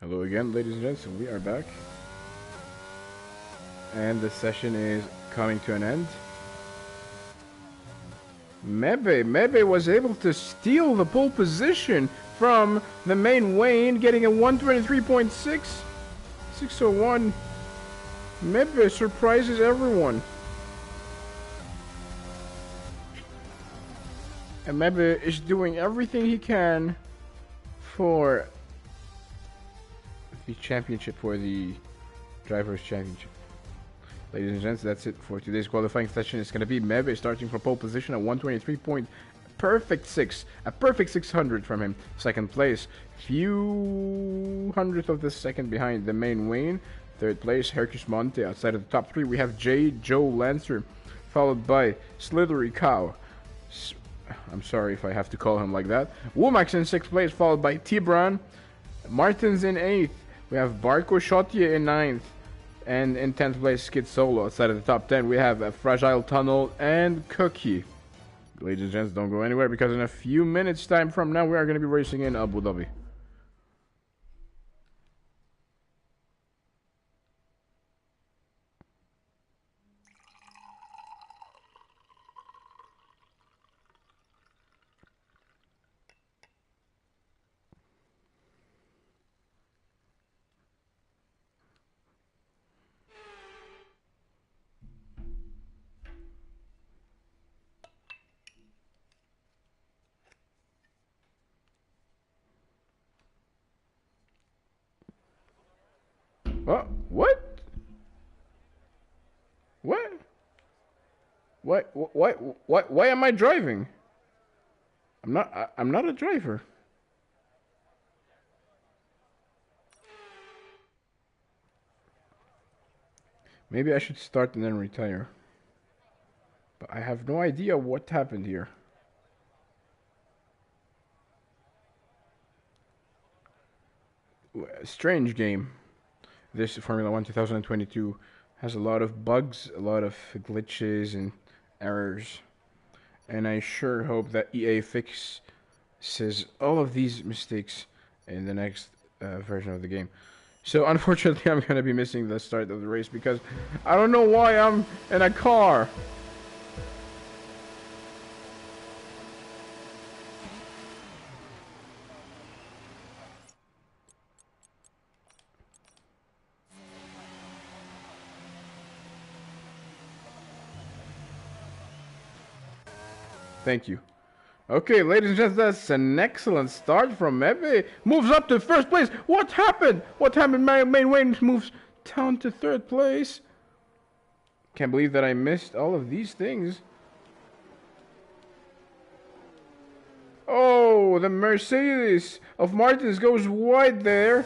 Hello again, ladies and gents, we are back. And the session is coming to an end. Mebe was able to steal the pole position from the main Wayne, getting a 123.6. 601. Mebe surprises everyone. And Mebe is doing everything he can for the championship, for the Drivers' Championship. Ladies and gents, that's it for today's qualifying session. It's going to be Mebe starting from pole position at 123 point. Perfect 6. A perfect 600 from him. Second place. Few hundredth of the second behind the main Wayne. Third place, Hercus Monte. Outside of the top 3, we have Joe Lancer. Followed by Slithery Cow. I'm sorry if I have to call him like that. Womax in 6th place, followed by Tibran. Martins in 8th. We have Barco Shotier in 9th. And in 10th place, Skid Solo. Outside of the top 10, we have a Fragile Tunnel and Cookie. Ladies and gents, don't go anywhere because in a few minutes time from now, we are going to be racing in Abu Dhabi. Oh, what? What? Why am I driving? I'm not a driver. Maybe I should start and then retire. But I have no idea what happened here. Strange game. This Formula 1 2022 has a lot of bugs, a lot of glitches and errors. And I sure hope that EA fixes all of these mistakes in the next version of the game. So unfortunately, I'm going to be missing the start of the race because I don't know why I'm in a car. Thank you. Okay, ladies and gents, that's an excellent start from Mebe. Moves up to first place. What happened? What happened? Main Wayne moves down to third place. Can't believe that I missed all of these things. Oh, the Mercedes of Martins goes wide there,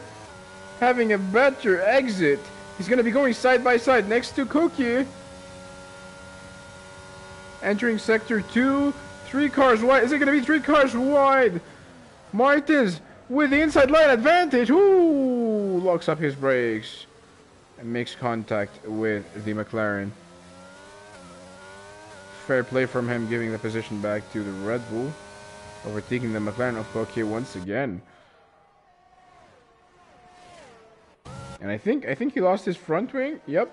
having a better exit. He's going to be going side by side next to Cookie. Entering sector 2. 3 cars wide. Is it going to be 3 cars wide? Martins with the inside line advantage. Ooh, locks up his brakes and makes contact with the McLaren. Fair play from him, giving the position back to the Red Bull, overtaking the McLaren of Coque once again. And I think he lost his front wing. Yep.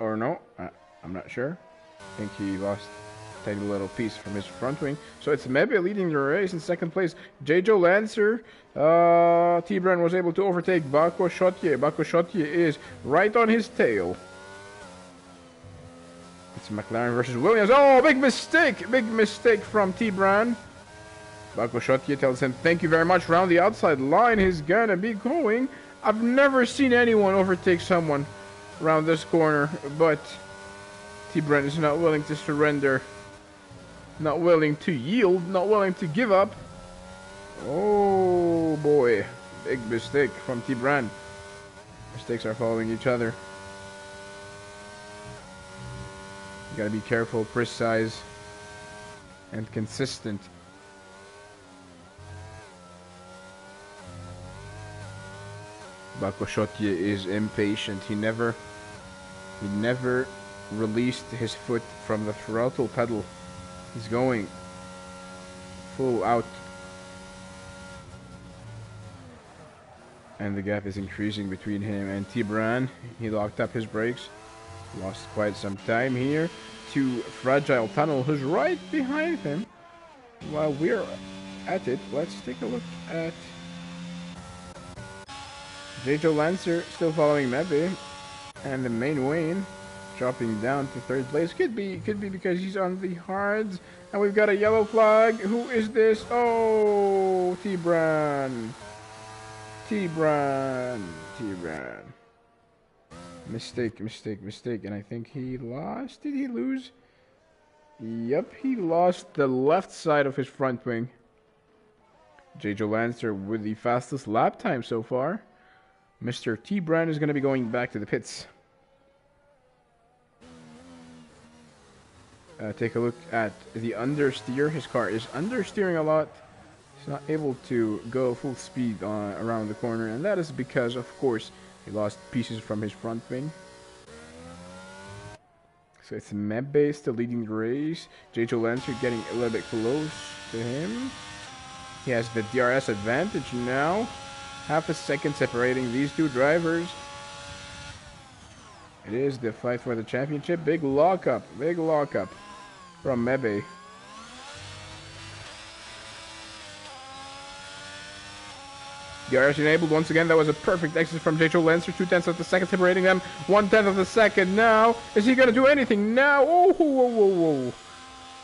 Or no. I'm not sure. I think he lost a tiny little piece from his front wing. So it's Mebe leading the race in second place. Joe Lancer. T-Brand was able to overtake Baco Shotier. Baco Shotier is right on his tail. It's McLaren versus Williams. Oh, big mistake! Big mistake from T-Brand. Baco Shotier tells him, thank you very much. Round the outside line, he's gonna be going. I've never seen anyone overtake someone around this corner, but T-Brand is not willing to surrender, not willing to yield, not willing to give up. Oh boy, big mistake from T-Brand. Mistakes are following each other. You gotta be careful, precise, and consistent. Baco Shotier is impatient. He never released his foot from the throttle pedal. He's going full out. And the gap is increasing between him and Tibran. He locked up his brakes. Lost quite some time here to Fragile Tunnel, who's right behind him. While we're at it, let's take a look at J.J. Lancer still following Mebe. And the main Wayne dropping down to third place. Could be because he's on the hards. And we've got a yellow flag. Who is this? Oh, Tibran. Mistake. And I think he lost. Did he lose? Yep, he lost the left side of his front wing. J.J. Lancer with the fastest lap time so far. Mr. Tibran is going to be going back to the pits. Take a look at the understeer. His car is understeering a lot. He's not able to go full speed around the corner, and that is because, of course, he lost pieces from his front wing. So it's Mebe still leading the race. J.J. Lancer getting a little bit close to him. He has the DRS advantage now. Half a second separating these two drivers. It is the fight for the championship. Big lockup from Mebe. DRS enabled once again. That was a perfect exit from J.J. Lancer. 2/10 of the second separating them. 1/10 of the second now. Is he going to do anything now? Oh, whoa.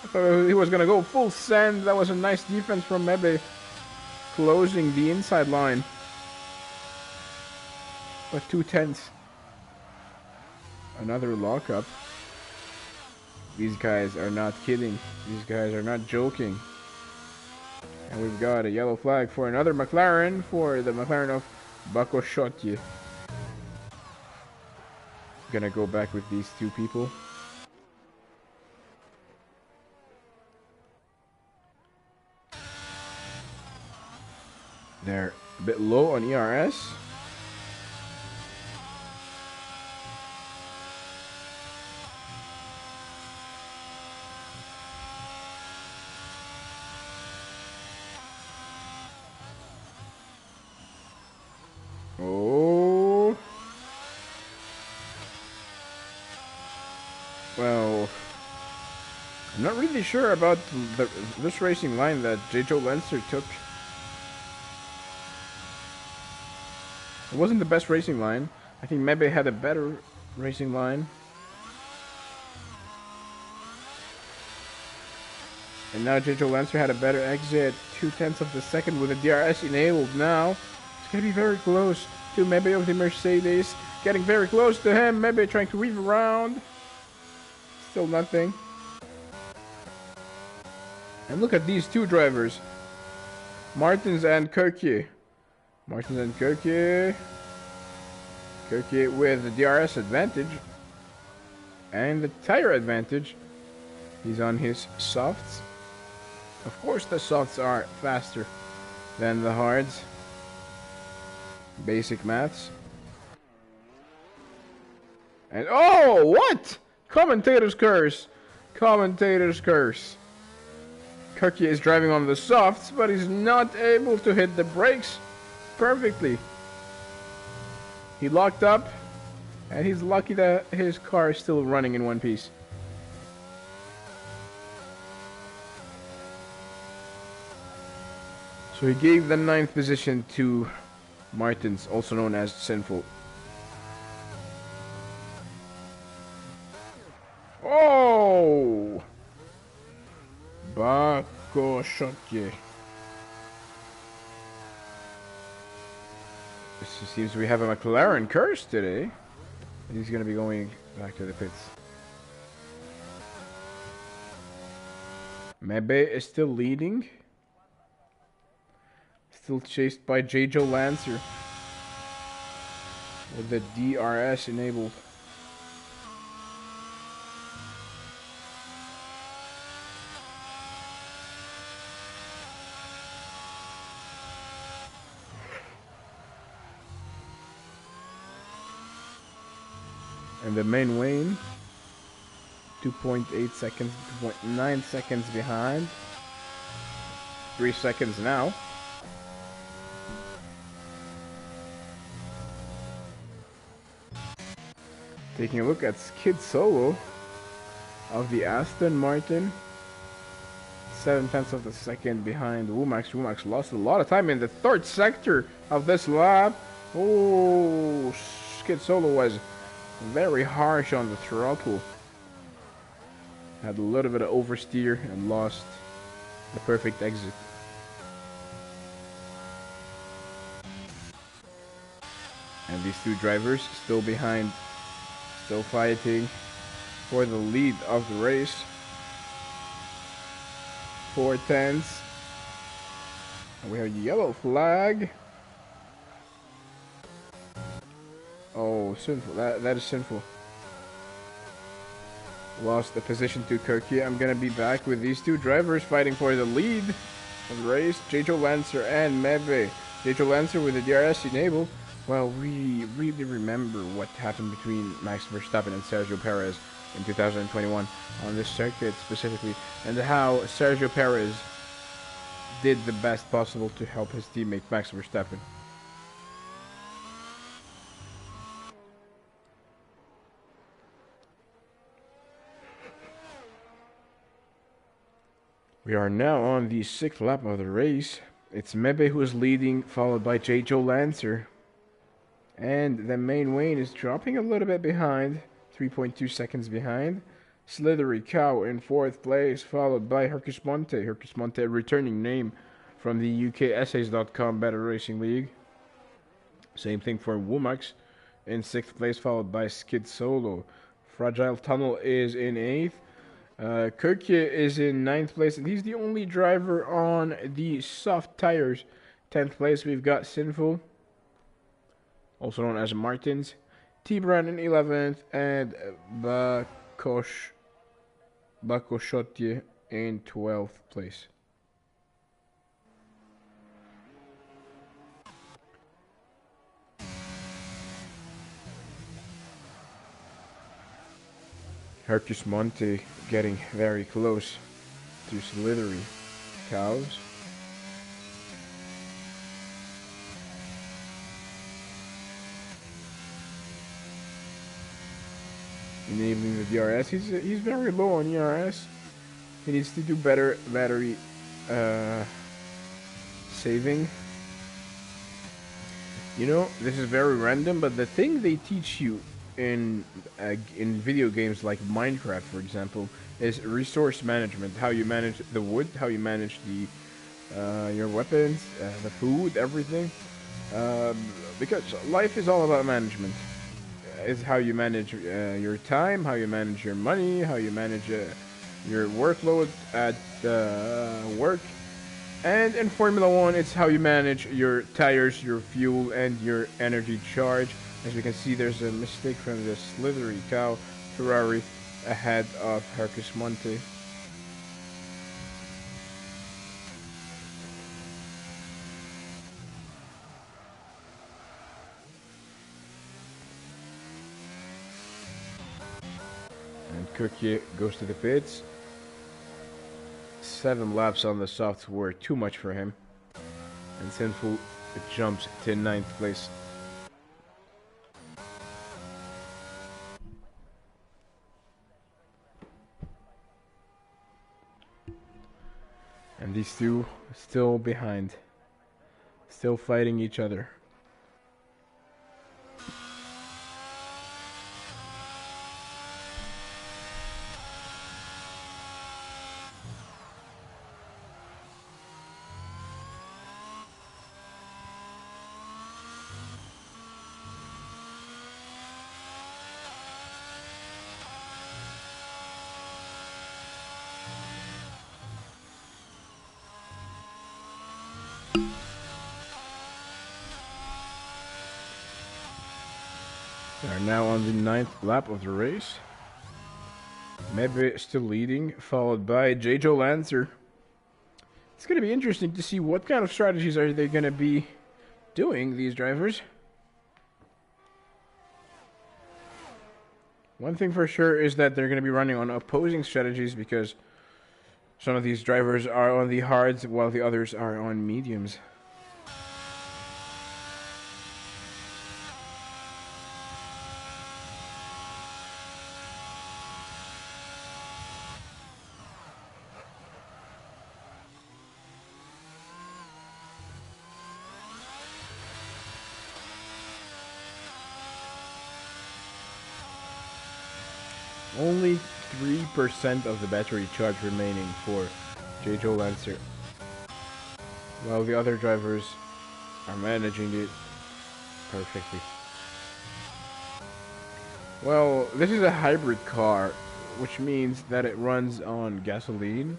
I thought he was going to go full send. That was a nice defense from Mebe. Closing the inside line. But 2/10. Another lockup. These guys are not kidding. These guys are not joking. And we've got a yellow flag for another McLaren, for the McLaren of Bako Shotye. Gonna go back with these two people. They're a bit low on ERS. Oh. Well, I'm not really sure about this racing line that J.J. Lancer took. It wasn't the best racing line. I think Mebe had a better racing line. And now J.J. Lancer had a better exit. 2/10 of the second with the DRS enabled now. It's going to be very close to Mebe of the Mercedes. Getting very close to him. Mebe trying to weave around. Still nothing. And look at these two drivers. Martins and Kirkye. Kirkye with the DRS advantage. And the tire advantage. He's on his softs. Of course the softs are faster than the hards. Basic maths. And oh, what? Commentator's curse. Kirkye is driving on the softs, but he's not able to hit the brakes perfectly. He locked up, and he's lucky that his car is still running in one piece. So he gave the 9th position to Martins, also known as Sinful. Oh! Bako Shotye. It seems we have a McLaren curse today. He's going to be going back to the pits. Mebe is still leading. Still chased by J.J. Lancer. With the DRS enabled. And the main Wayne, 2.8 seconds, 2.9 seconds behind. 3 seconds now. Taking a look at skid solo of the Aston Martin. 7/10 of the second behind Womack. Womack lost a lot of time in the third sector of this lap. Oh, skid solo was very harsh on the throttle. Had a little bit of oversteer and lost the perfect exit. And these two drivers still behind, still fighting for the lead of the race. 4/10. And we have a yellow flag. Oh, sinful. That is sinful. Lost the position to Kirky. I'm gonna be back with these two drivers fighting for the lead of the race. J.J. Lancer and Mebe. J.J. Lancer with the DRS enabled. Well, we really remember what happened between Max Verstappen and Sergio Perez in 2021 on this circuit specifically, and how Sergio Perez did the best possible to help his teammate Max Verstappen. We are now on the 6th lap of the race. It's Mebe who is leading, followed by J.J. Lancer. And the main Wayne is dropping a little bit behind, 3.2 seconds behind. Slithery Cow in 4th place, followed by Hercus Monte. Hercus Monte, a returning name from the UK Essays.com Better Racing League. Same thing for Womax in 6th place, followed by Skid Solo. Fragile Tunnel is in 8th. Kirkje is in 9th place, and he's the only driver on the soft tires. 10th place, we've got Sinful, also known as Martins. T-Brand in 11th, and Bakoshotje in 12th place. Hercus Monte getting very close to Slithery Cows. Enabling the DRS. He's very low on ERS. He needs to do better battery saving. You know, this is very random, but the thing they teach you in video games like Minecraft, for example, is resource management. How you manage the wood, how you manage the your weapons, the food, everything. Because life is all about management. It's how you manage your time, how you manage your money, how you manage your workload at work. And in Formula 1, it's how you manage your tires, your fuel, and your energy charge. As we can see, there's a mistake from the Slithery Cow Ferrari ahead of Hercus Monte. And Kirkje goes to the pits. 7 laps on the softs were too much for him. And Sinful jumps to 9th place. And these two still behind, still fighting each other. We are now on the 9th lap of the race. Mebe still leading, followed by J.J. Lancer. It's going to be interesting to see what kind of strategies are they going to be doing, these drivers. One thing for sure is that they're going to be running on opposing strategies, because some of these drivers are on the hards while the others are on mediums. Only 3% of the battery charge remaining for J.Joe Lancer, while the other drivers are managing it perfectly. Well, this is a hybrid car, which means that it runs on gasoline,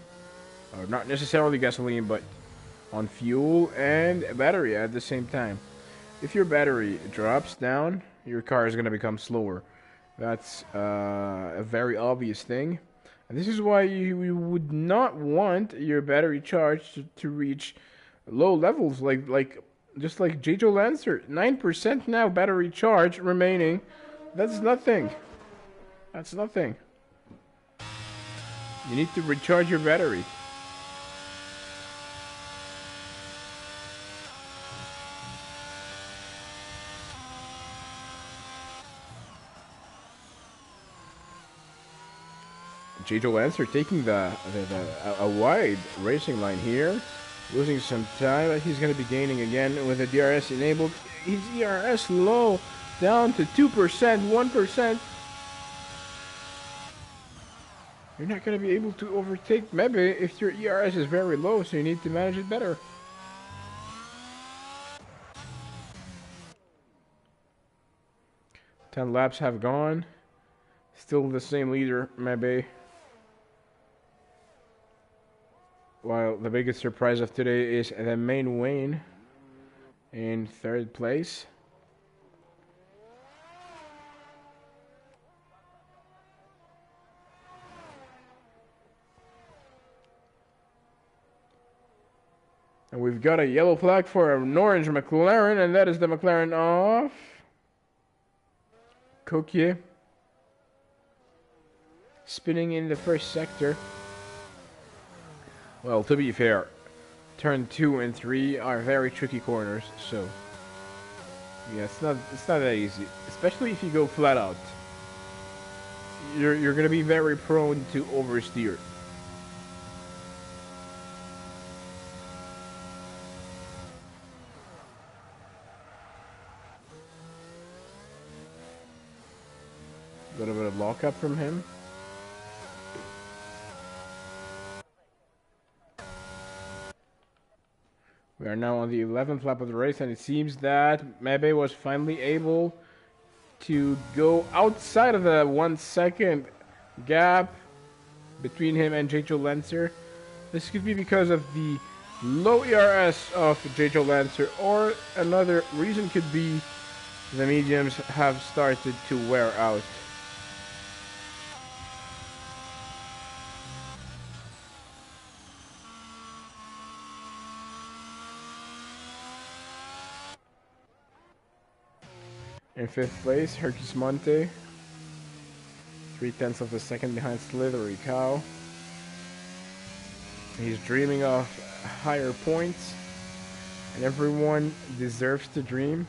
or not necessarily gasoline, but on fuel and battery at the same time. If your battery drops down, your car is going to become slower. That's a very obvious thing. And this is why you would not want your battery charge to reach low levels like just like J.Joe Lancer. 9% now battery charge remaining. That's nothing. That's nothing. You need to recharge your battery. J.Joe Lancer taking a wide racing line here, losing some time, but he's going to be gaining again with the DRS enabled. His ERS low, down to 2%, 1%. You're not going to be able to overtake Mebe if your ERS is very low, so you need to manage it better. Ten laps have gone. Still the same leader, Mebe. While the biggest surprise of today is the main Wayne in third place. And we've got a yellow flag for an orange McLaren, and that is the McLaren of Coquier. Spinning in the first sector. Well, to be fair, turn 2 and 3 are very tricky corners, so yeah, it's not that easy, especially if you go flat out. You're gonna be very prone to oversteer. A little bit of lockup from him. We are now on the 11th lap of the race, and it seems that Mebe was finally able to go outside of the 1 second gap between him and J.Joe Lancer. This could be because of the low ERS of J.Joe Lancer, or another reason could be the mediums have started to wear out. In 5th place, Hercules Monte. 3/10 of a second behind Slithery Cow. He's dreaming of higher points, and everyone deserves to dream.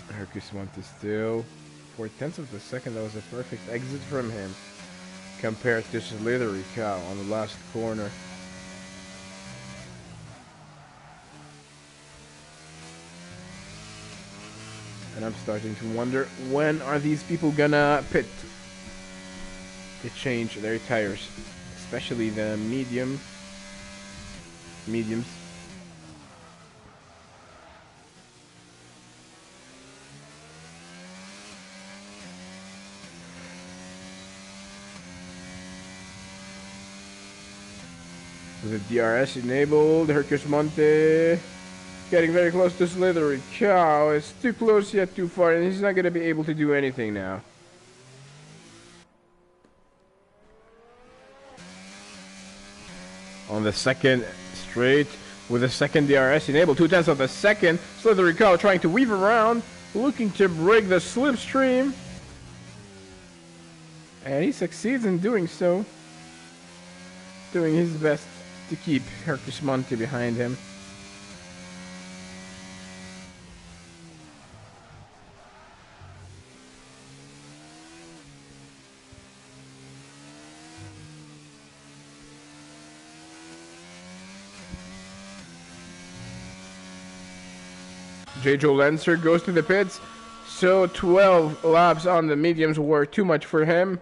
Hercules Monte still 4/10 of a second. That was a perfect exit from him compared to Slithery Cow on the last corner. And I'm starting to wonder, when are these people gonna pit to change their tires, especially the mediums. With the DRS enabled, Hercules Monte getting very close to Slithery Cow. It's too close yet too far, and he's not going to be able to do anything now. On the second straight, with the second DRS enabled, 2/10 of a second, Slithery Cow trying to weave around, looking to break the slipstream. And he succeeds in doing so. Doing his best to keep Hercules Monte behind him. J. Joe Lancer goes to the pits. So 12 laps on the mediums were too much for him.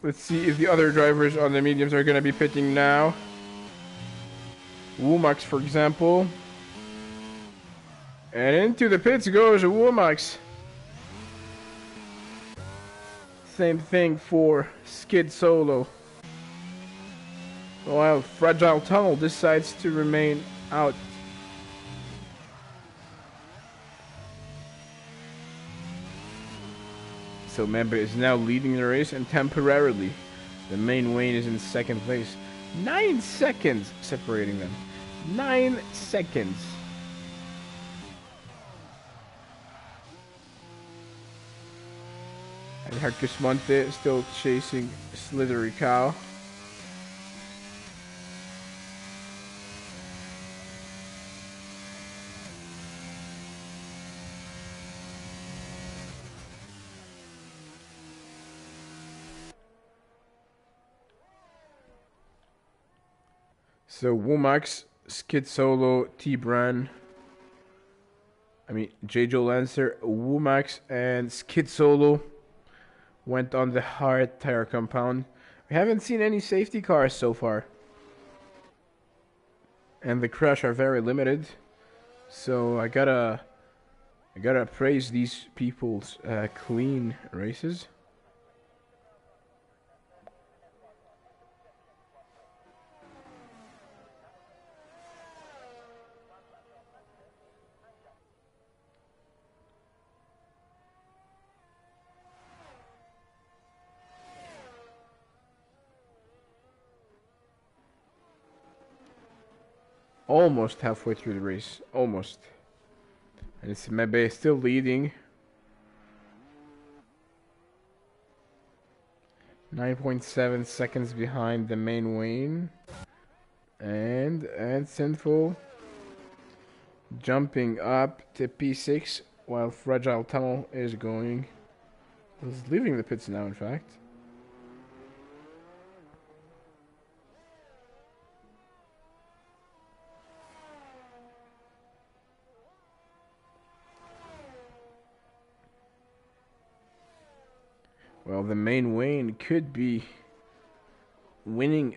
Let's see if the other drivers on the mediums are going to be pitting now. Womax, for example. And into the pits goes Womax. Same thing for Skid Solo. While Fragile Tunnel decides to remain out. So Member is now leading the race, and temporarily the main Wayne is in second place. 9 seconds separating them. 9 seconds. And Hercus Monte still chasing Slithery Cow. So Womax, Skid Solo, T-Bran, J. Joe Lancer, Womax, and Skid Solo went on the hard tire compound. We haven't seen any safety cars so far. And the crash are very limited. So I gotta praise these people's clean races. Almost halfway through the race. Almost. And it's Mebe still leading. 9.7 seconds behind the main Wayne. And Sinful jumping up to P6 while Fragile Tunnel is going. He's leaving the pits now, in fact. Well, the main Wayne could be winning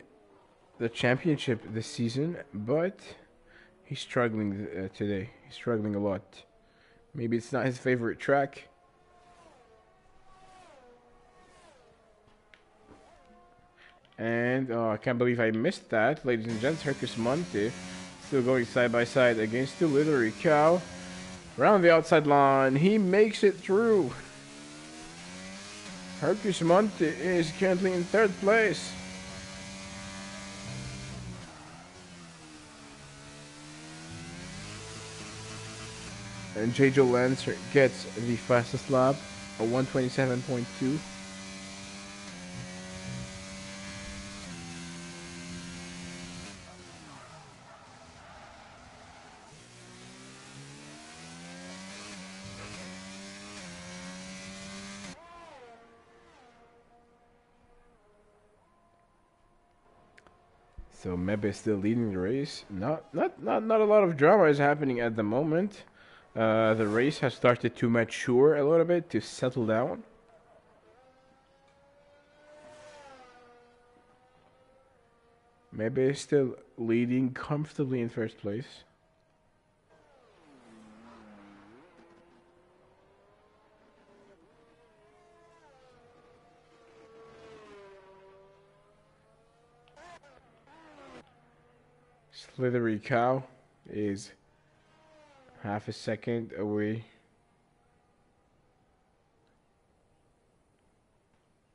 the championship this season, but he's struggling today. He's struggling a lot. Maybe it's not his favorite track. And I can't believe I missed that. Ladies and gents, Hercus Monte still going side by side against the Slithery Cow. Around the outside line, he makes it through. Hercus Monte is currently in third place. And J. Joe Lancer gets the fastest lap, a 1:27.2. So Mebe is still leading the race. Not a lot of drama is happening at the moment. The race has started to mature a little bit, to settle down. Mebe is still leading comfortably in first place. Slithery Cow is half a second away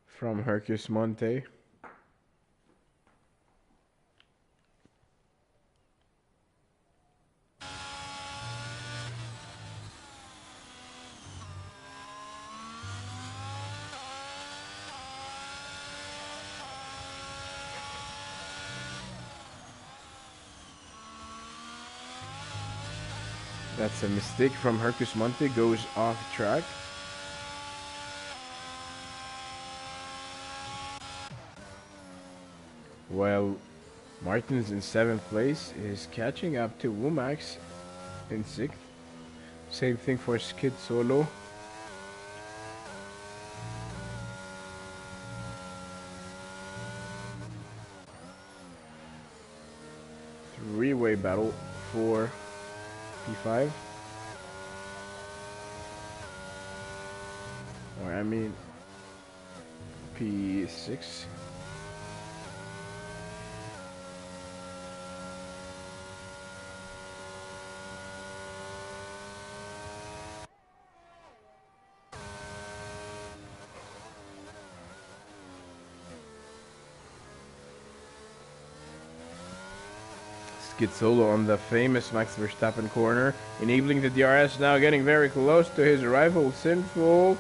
from Hercus Monte. That's a mistake from Hercus Monte, goes off track. While Martin's in 7th place is catching up to Womax in 6th. Same thing for Skid Solo. Three-way battle for P5. Or I mean P6. Skid Solo on the famous Max Verstappen corner, enabling the DRS, now getting very close to his rival Sinful.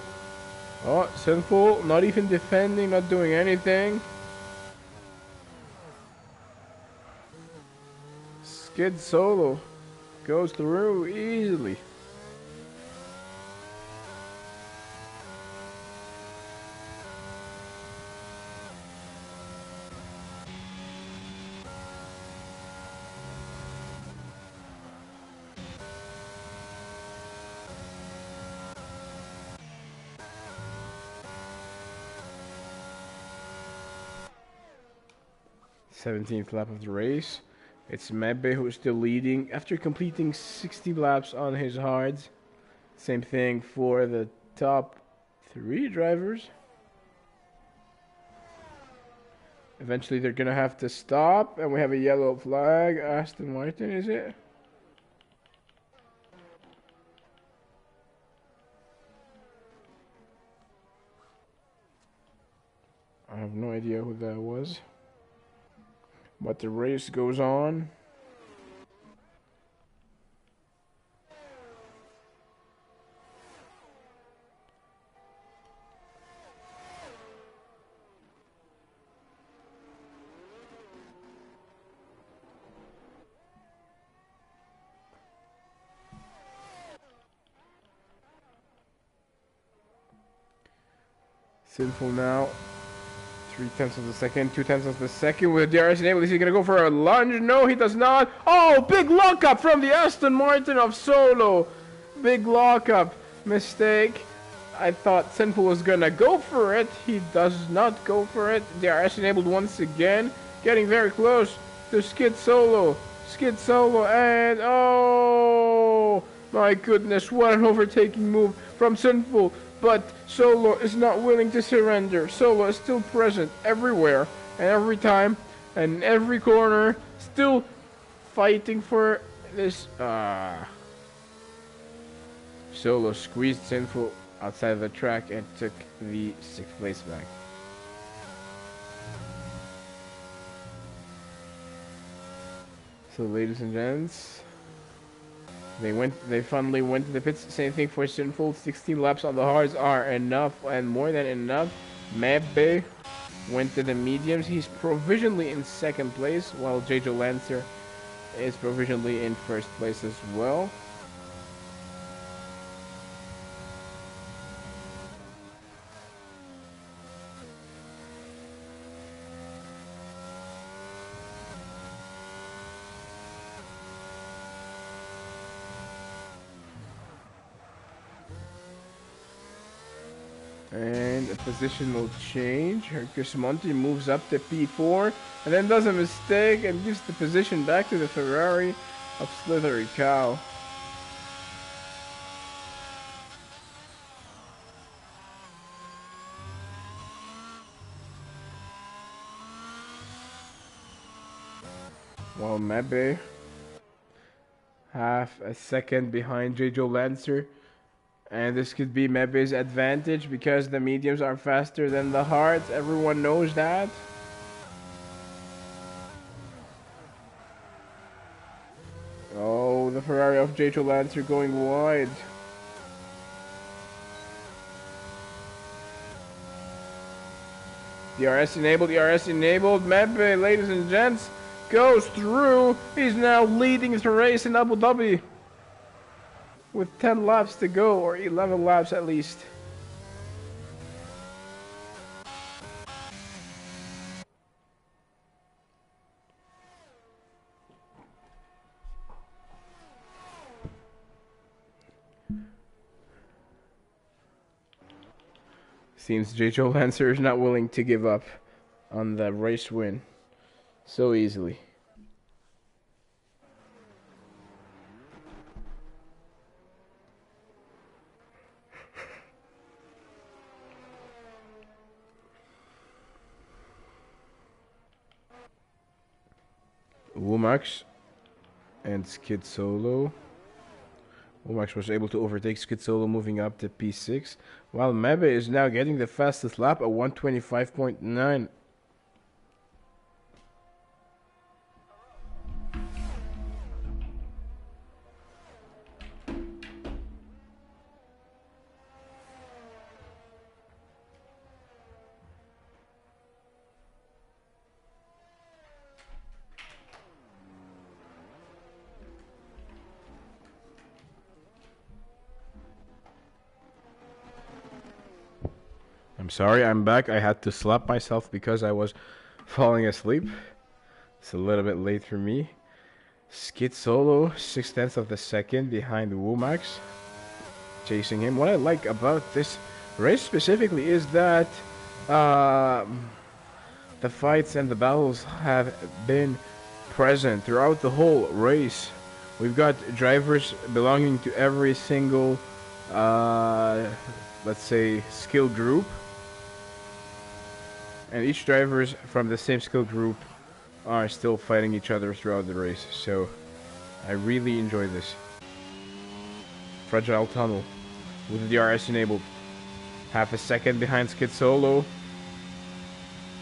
Oh, Sinful, not even defending, not doing anything. Skid Solo goes through easily. Seventeenth lap of the race. It's Mebe who's still leading after completing 60 laps on his hards. Same thing for the top 3 drivers. Eventually they're gonna have to stop, and we have a yellow flag. Aston Martin, is it? I have no idea who that was. But the race goes on. Sinful now. 3/10 of a second, 2/10 of a second with DRS enabled. Is he gonna go for a lunge? No, he does not. Oh, big lockup from the Aston Martin of Solo. Big lockup. Mistake. I thought Sinful was gonna go for it. He does not go for it. DRS enabled once again. Getting very close to Skid Solo. Skid Solo and oh my goodness, what an overtaking move from Sinful. But Solo is not willing to surrender. Solo is still present everywhere and every time and every corner, still fighting for this. Solo squeezed Sinful outside of the track and took the 6th place back. So, ladies and gents, they finally went to the pits. Same thing for Sinful. 16 laps on the hards are enough and more than enough. Mebe went to the mediums. He's provisionally in 2nd place, while J.J. Lancer is provisionally in 1st place as well. And the position will change. Hercus Monti moves up to P4 and then does a mistake and gives the position back to the Ferrari of Slithery Cow. While Mebe half a second behind J.J. Lancer. And this could be Mebe's advantage because the mediums are faster than the hards. Everyone knows that. Oh, the Ferrari of J.J. Lancer going wide. DRS enabled, DRS enabled. Mebe, ladies and gents, goes through. He's now leading the race in Abu Dhabi with 10 laps to go, or 11 laps at least. Seems J.J. Lancer is not willing to give up on the race win so easily. Womax and Skid Solo. Womax was able to overtake Skid Solo, moving up to P6, while Mebe is now getting the fastest lap at 125.9. I'm sorry, I'm back. I had to slap myself because I was falling asleep. It's a little bit late for me. Skid Solo, 6/10 of the second behind Womax, chasing him. What I like about this race specifically is that the fights and the battles have been present throughout the whole race. We've got drivers belonging to every single, let's say, skill group. And each drivers from the same skill group are still fighting each other throughout the race. So I really enjoy this. Fragile Tunnel with the DRS enabled. Half a second behind Skid Solo.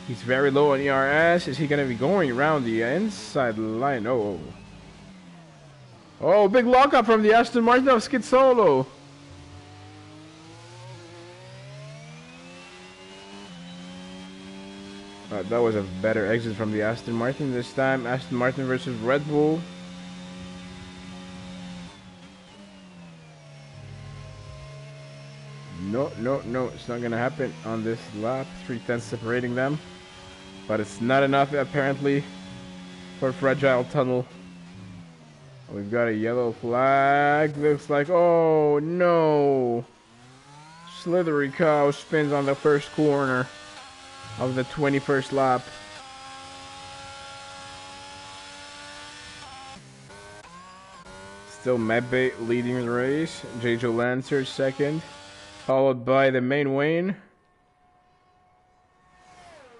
He's very low on ERS. Is he going to be going around the inside line? Oh. Oh, big lockup from the Aston Martin of Skid Solo. That was a better exit from the Aston Martin this time. Aston Martin versus Red Bull. No, it's not gonna happen on this lap. 3/10 separating them, but it's not enough apparently for Fragile Tunnel. We've got a yellow flag. Looks like, oh no! Slithery Cow spins on the first corner of the 21st lap. Still Mebe leading the race. J.J. Lancer second, followed by the main Wayne.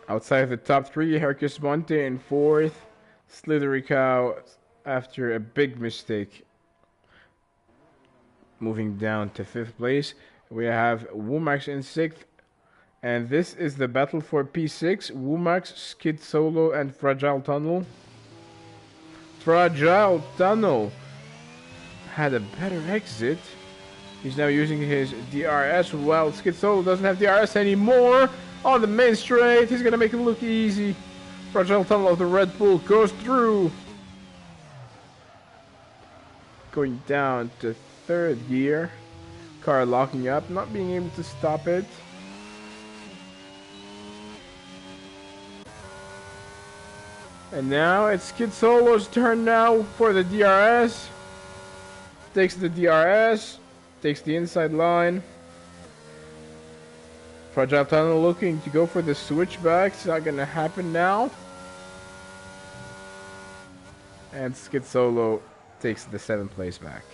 Outside the top three, Hercus Monte in fourth. Slithery Cow after a big mistake, moving down to fifth place. We have Womax in sixth. And this is the battle for P6. Womax, Skid Solo, and Fragile Tunnel. Fragile Tunnel had a better exit. He's now using his DRS, while Skid Solo doesn't have DRS anymore. On the main straight, he's going to make it look easy. Fragile Tunnel of the Red Bull goes through. Going down to third gear. Car locking up, not being able to stop it. And now it's Skid Solo's turn now for the DRS. Takes the DRS, takes the inside line. Fragile Tunnel looking to go for the switchback. It's not going to happen now. And Skid Solo takes the 7th place back.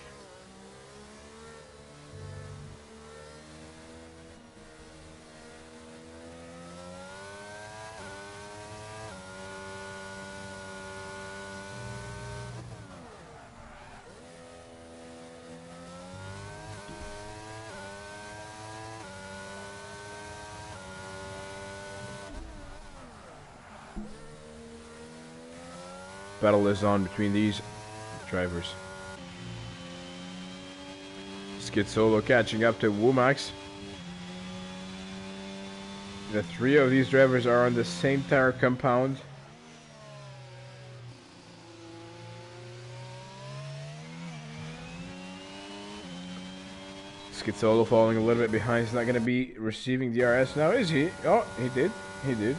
Battle is on between these drivers. Skid Solo catching up to Womax. The three of these drivers are on the same tire compound. Skid Solo falling a little bit behind. He's not going to be receiving DRS now, is he? Oh, he did. He did.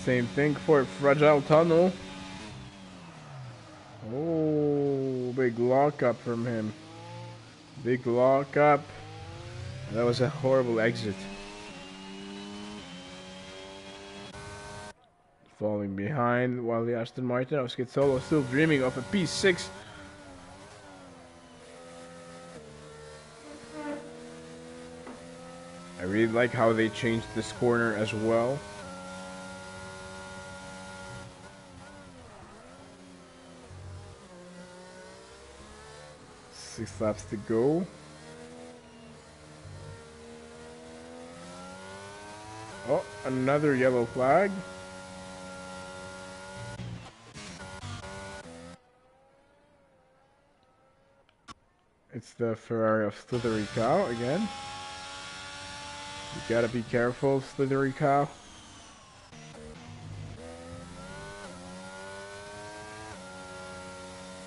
Same thing for Fragile Tunnel. Oh, big lockup from him. Big lockup. That was a horrible exit. Falling behind while the Aston Martin of Schizzolo still dreaming of a P6. I really like how they changed this corner as well. Six laps to go. Oh, another yellow flag. It's the Ferrari of Slithery Cow again. You gotta be careful, Slithery Cow.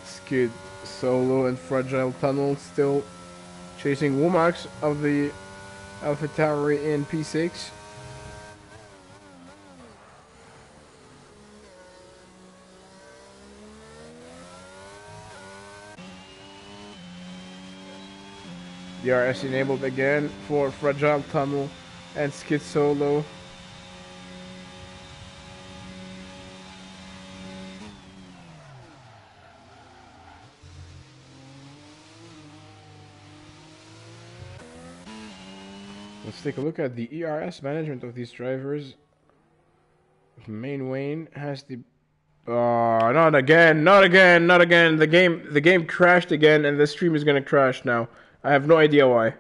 Skid Solo and Fragile Tunnel still chasing Womax of the AlphaTauri in P6. DRS enabled again for Fragile Tunnel and Skid Solo. Let's take a look at the ERS management of these drivers. Main Wayne has the not again, not again, not again. The game crashed again and the stream is gonna crash now. I have no idea why.